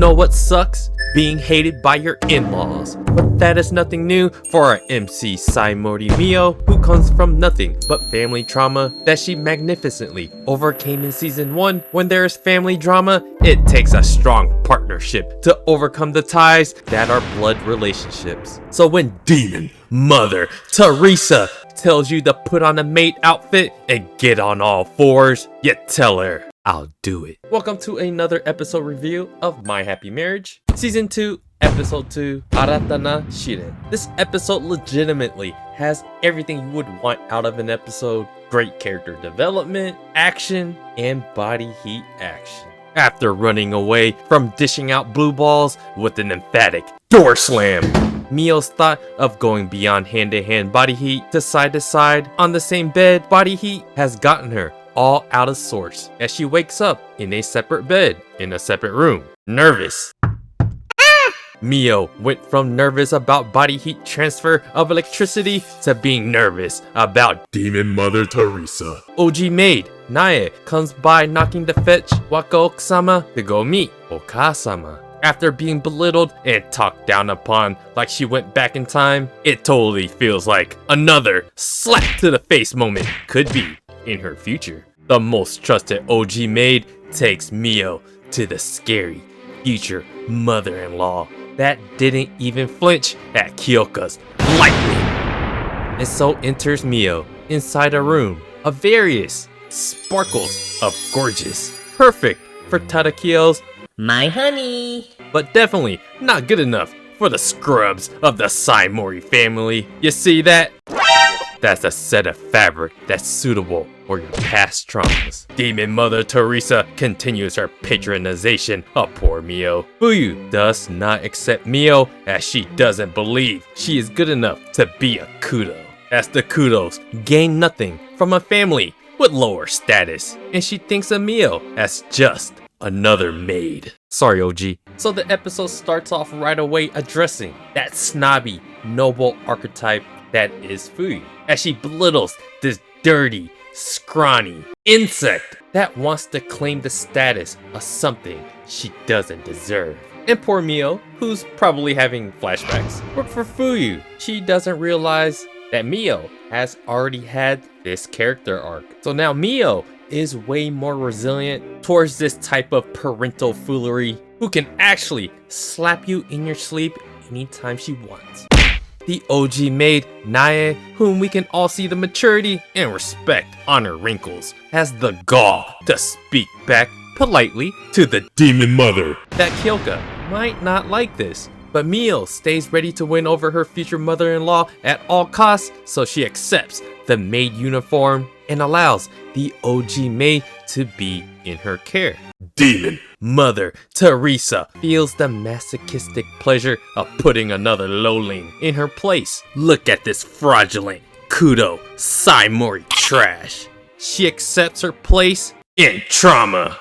know what sucks? Being hated by your in-laws. But that is nothing new for our MC Saimori Miyo, who comes from nothing but family trauma that she magnificently overcame in season 1. When there is family drama, it takes a strong partnership to overcome the ties that are blood relationships. So when Demon Mother Teresa tells you to put on a maid outfit and get on all fours, you tell her, I'll do it. Welcome to another episode review of My Happy Marriage, Season 2, Episode 2, Aratana Shiren. This episode legitimately has everything you would want out of an episode. Great character development, action, and body heat action. After running away from dishing out blue balls with an emphatic door slam, Miyo's thought of going beyond hand-to-hand body heat to side on the same bed body heat has gotten her all out of sorts as she wakes up in a separate bed in a separate room. Nervous. Miyo went from nervous about body heat transfer of electricity to being nervous about Demon Mother Teresa. OG maid Nae comes by knocking to fetch Waka Okusama to go meet Okasama. After being belittled and talked down upon like she went back in time, it totally feels like another slap to the face moment could be in her future. The most trusted OG maid takes Miyo to the scary future mother-in-law that didn't even flinch at Kyoka's lightning. And so enters Miyo inside a room of various sparkles of gorgeous, perfect for Tadakio's my honey, but definitely not good enough for the scrubs of the Saimori family. You see that? That's a set of fabric that's suitable for your past traumas. Demon Mother Teresa continues her patronization of poor Miyo. Fuyu does not accept Miyo as she doesn't believe she is good enough to be a kudo. As the kudos gain nothing from a family with lower status, and she thinks of Miyo as just another maid. Sorry, OG. So the episode starts off right away addressing that snobby, noble archetype that is Fuyu, as she belittles this dirty, scrawny insect that wants to claim the status of something she doesn't deserve. And poor Miyo, who's probably having flashbacks. But for Fuyu, she doesn't realize that Miyo has already had this character arc. So now Miyo is way more resilient towards this type of parental foolery, who can actually slap you in your sleep anytime she wants. The OG maid, Nae, whom we can all see the maturity and respect on her wrinkles, has the gall to speak back politely to the Demon Mother. That Kyoka might not like this, but Miyo stays ready to win over her future mother-in-law at all costs, so she accepts the maid uniform and allows the OG maid to be in her care. Demon Mother Teresa feels the masochistic pleasure of putting another lowling in her place. Look at this fraudulent kudo Saimori trash. She accepts her place in trauma.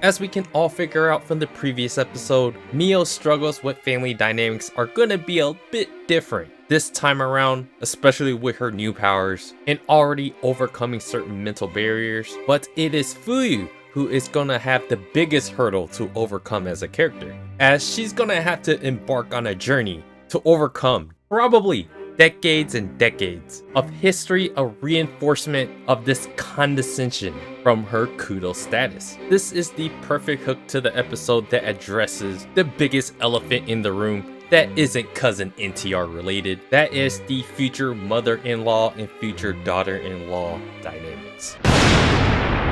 As we can all figure out from the previous episode, Miyo's struggles with family dynamics are gonna be a bit different this time around, especially with her new powers and already overcoming certain mental barriers. But it is Fuyu who is gonna have the biggest hurdle to overcome as a character, as she's gonna have to embark on a journey to overcome probably decades and decades of history of reinforcement of this condescension from her kudo status. This is the perfect hook to the episode that addresses the biggest elephant in the room that isn't cousin NTR related. That is the future mother-in-law and future daughter-in-law dynamics.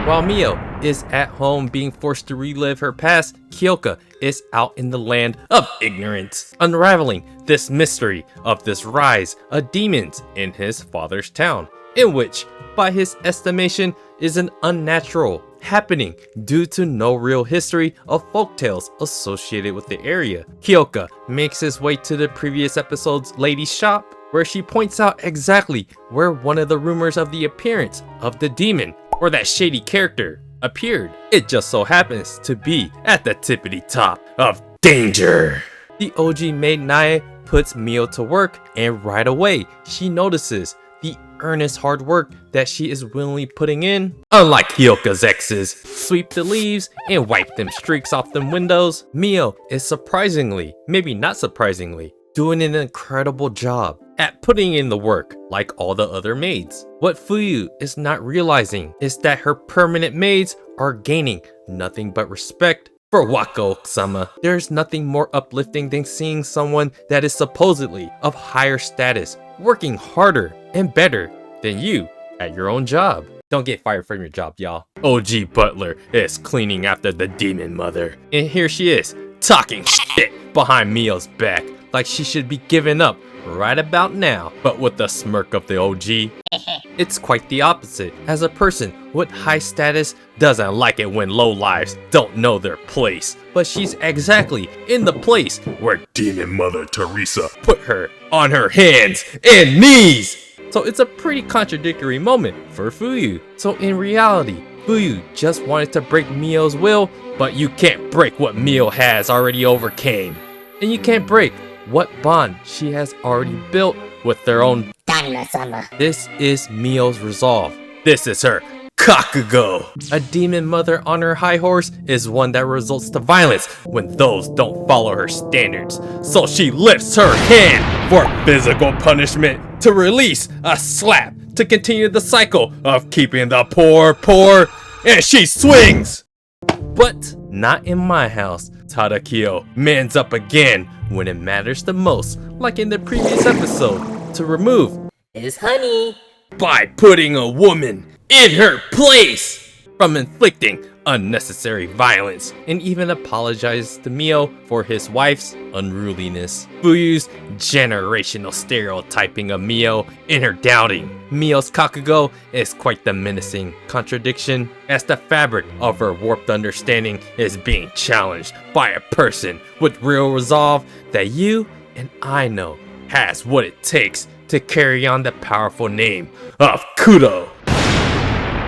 While Miyo is at home being forced to relive her past, Kyoka is out in the land of ignorance, unraveling this mystery of this rise of demons in his father's town, in which, by his estimation, is an unnatural happening due to no real history of folktales associated with the area. Kyoka makes his way to the previous episode's lady's shop, where she points out exactly where one of the rumors of the appearance of the demon or that shady character appeared. It just so happens to be at the tippity top of danger. The OG maid Nae puts Miyo to work, and right away she notices the earnest hard work that she is willingly putting in. Unlike Kyoka's exes, sweep the leaves and wipe them streaks off them windows, Miyo is surprisingly, maybe not surprisingly, doing an incredible job at putting in the work like all the other maids. What Fuyu is not realizing is that her permanent maids are gaining nothing but respect for Wako-sama. There's nothing more uplifting than seeing someone that is supposedly of higher status working harder and better than you at your own job. Don't get fired from your job, y'all. OG Butler is cleaning after the demon mother, and here she is talking shit behind Miyo's back like she should be giving up right about now, but with the smirk of the OG. It's quite the opposite, as a person with high status doesn't like it when lowlives don't know their place, but she's exactly in the place where Demon Mother Teresa. put her on her hands and knees. So it's a pretty contradictory moment for Fuyu. So in reality, Fuyu just wanted to break Miyo's will, but you can't break what Miyo has already overcame. And you can't break what bond she has already built with their own Danma-sama. This is Miyo's resolve. This is her Kakugo. A demon mother on her high horse is one that results to violence when those don't follow her standards. So she lifts her hand for physical punishment, to release a slap, to continue the cycle of keeping the poor poor, and she swings! But not in my house. Tadakio mans up again when it matters the most, like in the previous episode, to remove His honey. by putting a woman in her place from inflicting unnecessary violence, and even apologizes to Miyo for his wife's unruliness. Fuyu's generational stereotyping of Miyo in her doubting Miyo's Kakugo is quite the menacing contradiction, as the fabric of her warped understanding is being challenged by a person with real resolve that you and I know has what it takes to carry on the powerful name of Kudo.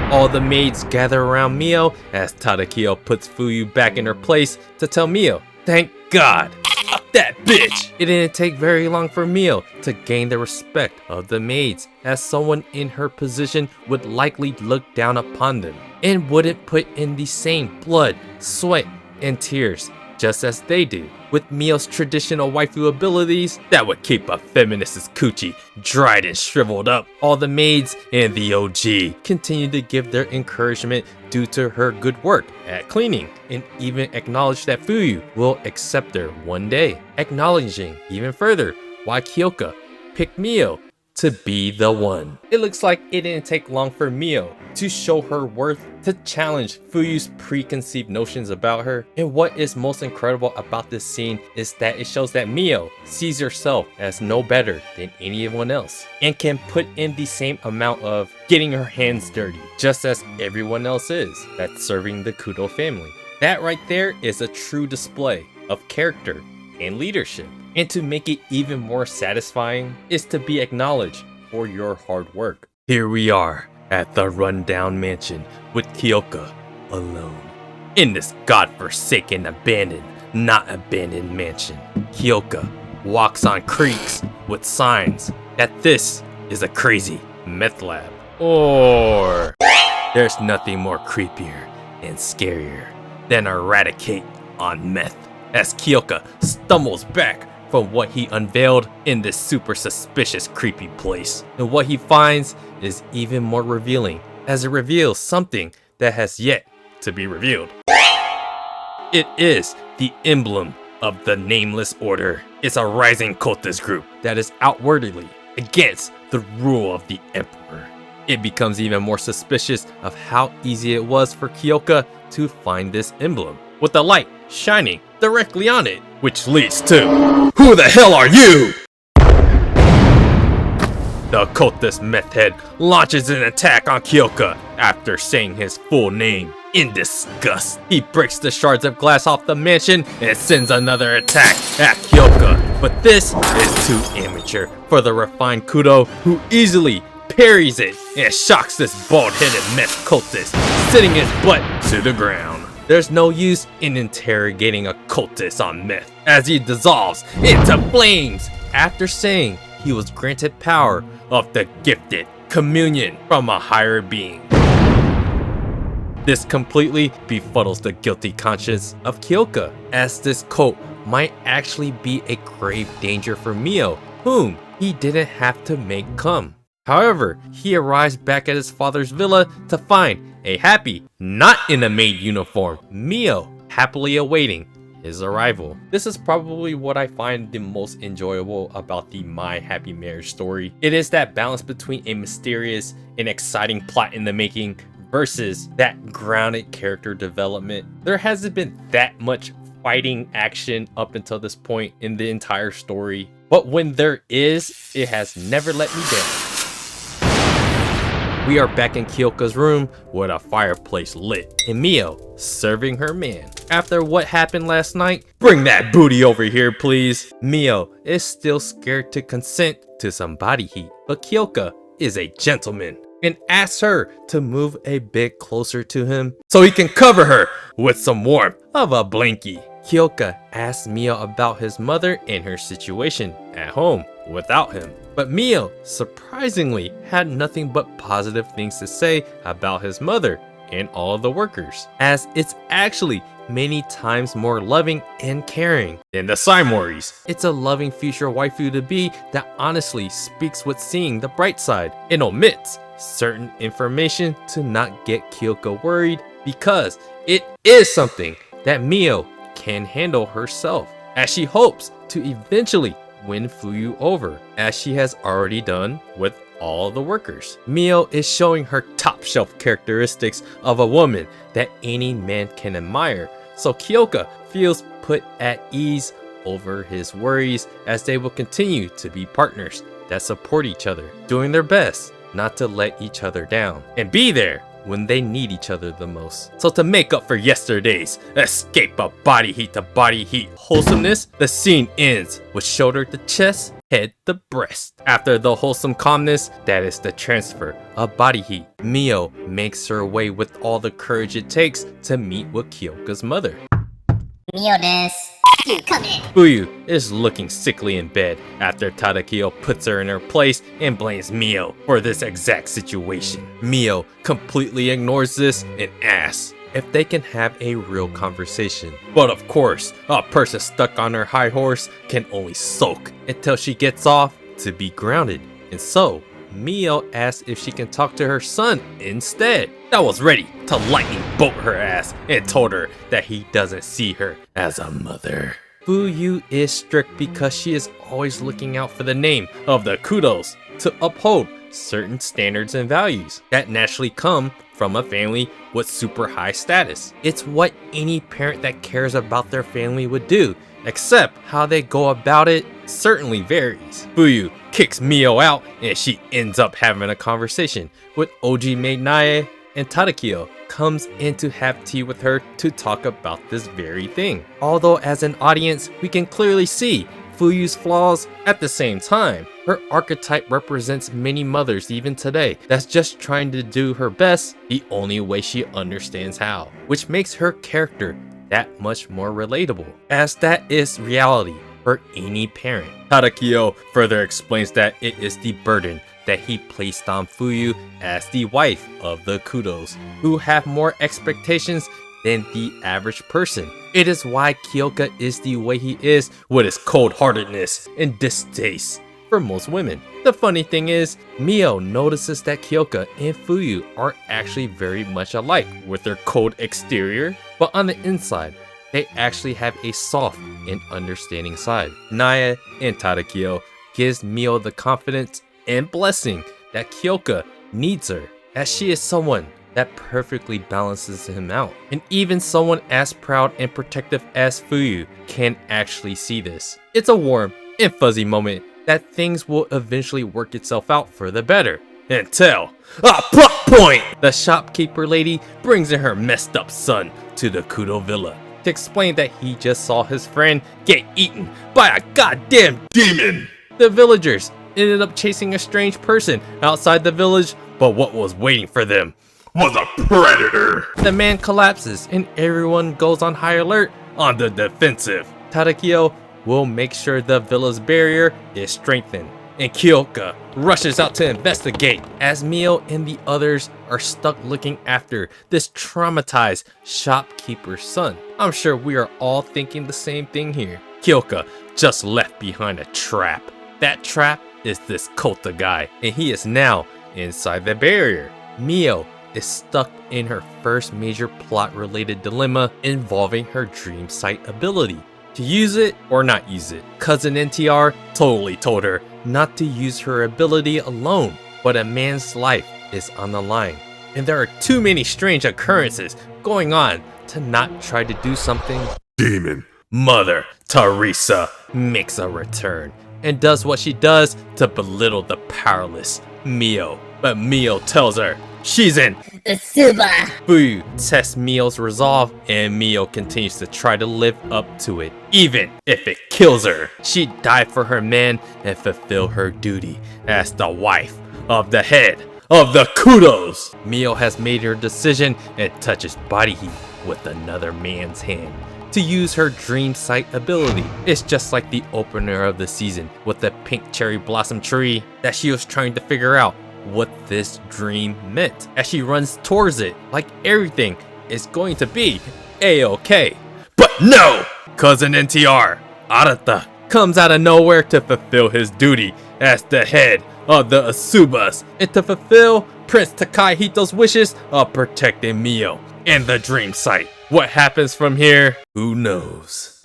All the maids gather around Miyo as Tadakio puts Fuyu back in her place to tell Miyo, thank God, up that bitch! It didn't take very long for Miyo to gain the respect of the maids, as someone in her position would likely look down upon them and wouldn't put in the same blood, sweat, and tears just as they do. With Miyo's traditional waifu abilities that would keep a feminist's coochie dried and shriveled up, all the maids and the OG continue to give their encouragement due to her good work at cleaning, and even acknowledge that Fuyu will accept her one day, acknowledging even further why Kyoka picked Miyo to be the one. It looks like it didn't take long for Miyo to show her worth, to challenge Fuyu's preconceived notions about her. And what is most incredible about this scene is that it shows that Miyo sees herself as no better than anyone else, and can put in the same amount of getting her hands dirty, just as everyone else is that's serving the Kudo family. That right there is a true display of character and leadership. And to make it even more satisfying is to be acknowledged for your hard work. Here we are at the rundown mansion with Kyoka alone. In this godforsaken not abandoned mansion, Kyoka walks on creeks with signs that this is a crazy meth lab. Or there's nothing more creepier and scarier than Eradicate on meth, as Kyoka stumbles back from what he unveiled in this super suspicious creepy place. And what he finds is even more revealing, as it reveals something that has yet to be revealed. It is the emblem of the Nameless Order. It's a rising cultist group that is outwardly against the rule of the Emperor. It becomes even more suspicious of how easy it was for Kyoka to find this emblem, with the light shining directly on it, which leads to, who the hell are you? The cultist meth head launches an attack on Kyoka after saying his full name. In disgust, he breaks the shards of glass off the mansion and sends another attack at Kyoka. But this is too amateur for the refined Kudo, who easily parries it and shocks this bald-headed meth cultist, sending his butt to the ground. There's no use in interrogating a cultist on meth, as he dissolves into flames after saying he was granted power of the gifted communion from a higher being. This completely befuddles the guilty conscience of Kyoka, as this cult might actually be a grave danger for Miyo, whom he didn't have to make come. However, he arrives back at his father's villa to find a happy, not in a maid uniform, Miyo happily awaiting his arrival. This is probably what I find the most enjoyable about the My Happy Marriage story. It is that balance between a mysterious and exciting plot in the making versus that grounded character development. There hasn't been that much fighting action up until this point in the entire story, but when there is, it has never let me down. We are back in Kyoka's room with a fireplace lit and Miyo serving her man. After what happened last night, bring that booty over here please. Miyo is still scared to consent to some body heat, but Kyoka is a gentleman and asks her to move a bit closer to him so he can cover her with some warmth of a blankie. Kyoka asks Miyo about his mother and her situation at home without him. But Miyo, surprisingly, had nothing but positive things to say about his mother and all of the workers, as it's actually many times more loving and caring than the Saimoris. It's a loving future waifu to be that honestly speaks with seeing the bright side and omits certain information to not get Kyoka worried, because it is something that Miyo can handle herself, as she hopes to eventually win Fuyu over, as she has already done with all the workers. Miyo is showing her top shelf characteristics of a woman that any man can admire, so Kyoka feels put at ease over his worries, as they will continue to be partners that support each other, doing their best not to let each other down and be there when they need each other the most. So to make up for yesterday's escape of body heat to body heat wholesomeness, the scene ends with shoulder to chest, head to breast. After the wholesome calmness, that is the transfer of body heat, Miyo makes her way with all the courage it takes to meet with Kyoka's mother. Miyo desu. You come in. Fuyu is looking sickly in bed after Tadakio puts her in her place and blames Miyo for this exact situation. Miyo completely ignores this and asks if they can have a real conversation. But of course, a person stuck on her high horse can only sulk until she gets off to be grounded. And so, Miyo asks if she can talk to her son instead. That was ready to lightning bolt her ass and told her that he doesn't see her as a mother. Fuyu is strict because she is always looking out for the name of the kudos to uphold certain standards and values that naturally come from a family with super high status. It's what any parent that cares about their family would do, except how they go about it certainly varies. Fuyu kicks Miyo out and she ends up having a conversation with OG maid Nae, and Tadakio comes in to have tea with her to talk about this very thing. Although as an audience, we can clearly see Fuyu's flaws, at the same time, her archetype represents many mothers even today that's just trying to do her best the only way she understands how, which makes her character that much more relatable, as that is reality for any parent. Tadakio further explains that it is the burden that he placed on Fuyu as the wife of the kudos, who have more expectations than the average person. It is why Kyoka is the way he is with his cold-heartedness and distaste for most women. The funny thing is, Miyo notices that Kyoka and Fuyu are actually very much alike with their cold exterior, but on the inside, they actually have a soft and understanding side. Nae and Tadakio gives Miyo the confidence and blessing that Kyoka needs her, as she is someone that perfectly balances him out. And even someone as proud and protective as Fuyu can actually see this. It's a warm and fuzzy moment that things will eventually work itself out for the better. Until a plot point! The shopkeeper lady brings in her messed up son to the Kudo villa to explain that he just saw his friend get eaten by a goddamn demon. The villagers ended up chasing a strange person outside the village, but what was waiting for them Was a predator. The man collapses and everyone goes on high alert on the defensive. Tadakio will make sure the villa's barrier is strengthened and Kyoka rushes out to investigate as Miyo and the others are stuck looking after this traumatized shopkeeper's son. I'm sure we are all thinking the same thing here. Kyoka just left behind a trap. That trap is this Kota guy, and he is now inside the barrier. Miyo is stuck in her first major plot-related dilemma involving her dream sight ability. To use it or not use it. Cousin NTR totally told her not to use her ability alone, but a man's life is on the line. And there are too many strange occurrences going on to not try to do something. Demon. Mother Teresa makes a return and does what she does to belittle the powerless Miyo. But Miyo tells her she's in The Suba. Fuyu tests Miyo's resolve, and Miyo continues to try to live up to it, even if it kills her. She'd die for her man and fulfill her duty as the wife of the head of the Kudos. Miyo has made her decision and touches body heat with another man's hand to use her dream sight ability. It's just like the opener of the season with the pink cherry blossom tree that she was trying to figure out what this dream meant as she runs towards it like everything is going to be a-okay. But no! Cousin NTR, Arata, comes out of nowhere to fulfill his duty as the head of the Asubas and to fulfill Prince Takahito's wishes of protecting Miyo and the dream site. What happens from here? Who knows?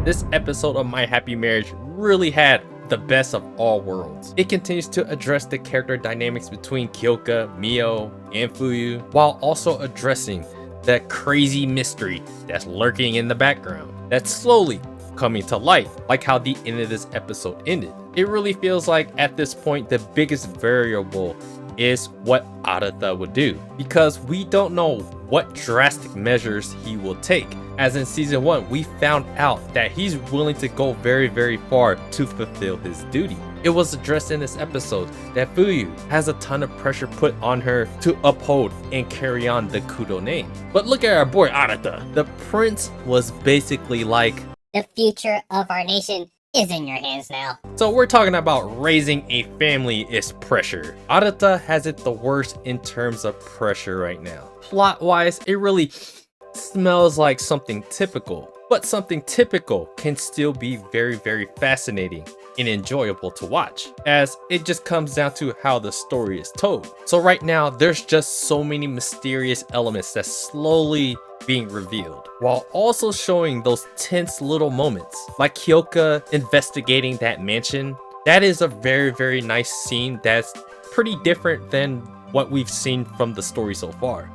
This episode of My Happy Marriage really had the best of all worlds. It continues to address the character dynamics between Kyoka, Miyo, and Fuyu, while also addressing that crazy mystery that's lurking in the background, that's slowly coming to light, like how the end of this episode ended. It really feels like at this point the biggest variable is what Arata would do, because we don't know what drastic measures he will take. As in season 1, we found out that he's willing to go very, very far to fulfill his duty. It was addressed in this episode that Fuyu has a ton of pressure put on her to uphold and carry on the Kudo name. But look at our boy Arata. The prince was basically like, The future of our nation is in your hands now. so we're talking about raising a family is pressure. Arata has it the worst in terms of pressure right now. Plot-wise, it really smells like something typical, but something typical can still be very, very fascinating and enjoyable to watch, as it just comes down to how the story is told. So right now, there's just so many mysterious elements that's slowly being revealed, while also showing those tense little moments, like Kyoka investigating that mansion. That is a very, very nice scene that's pretty different than what we've seen from the story so far.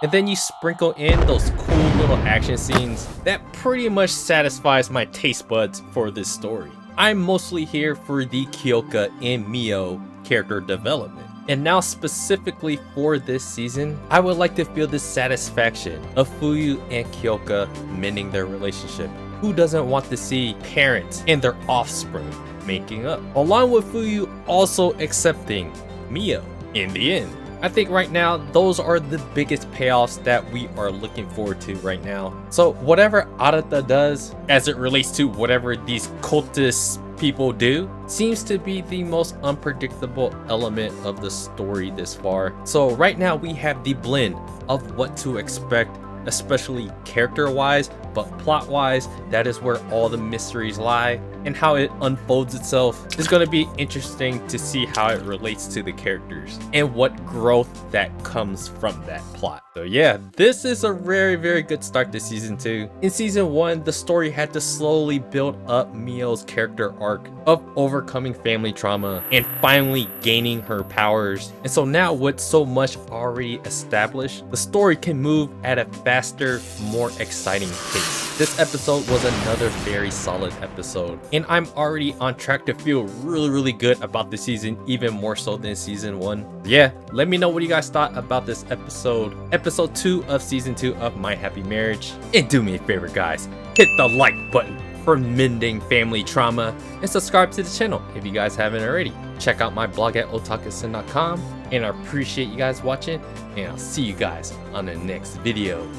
And then you sprinkle in those cool little action scenes that pretty much satisfies my taste buds for this story. I'm mostly here for the Kyoka and Miyo character development. And now specifically for this season, I would like to feel the satisfaction of Fuyu and Kyoka mending their relationship. Who doesn't want to see parents and their offspring making up? Along with Fuyu also accepting Miyo in the end. I think right now, those are the biggest payoffs that we are looking forward to right now. So whatever Arata does as it relates to whatever these cultist people do seems to be the most unpredictable element of the story this far. So right now we have the blend of what to expect, especially character wise, but plot wise, that is where all the mysteries lie, and how it unfolds itself is going to be interesting to see how it relates to the characters and what growth that comes from that plot. So yeah, this is a very, very good start to season 2. In season 1, the story had to slowly build up Miyo's character arc of overcoming family trauma and finally gaining her powers. And so now with so much already established, the story can move at a faster, more exciting pace. This episode was another very solid episode, and I'm already on track to feel really, really good about the season, even more so than season 1. Yeah, let me know what you guys thought about this episode 2 of season 2 of My Happy Marriage. And do me a favor, guys, hit the like button for mending family trauma and subscribe to the channel if you guys haven't already. Check out my blog at otakusen.com, and I appreciate you guys watching, and I'll see you guys on the next video.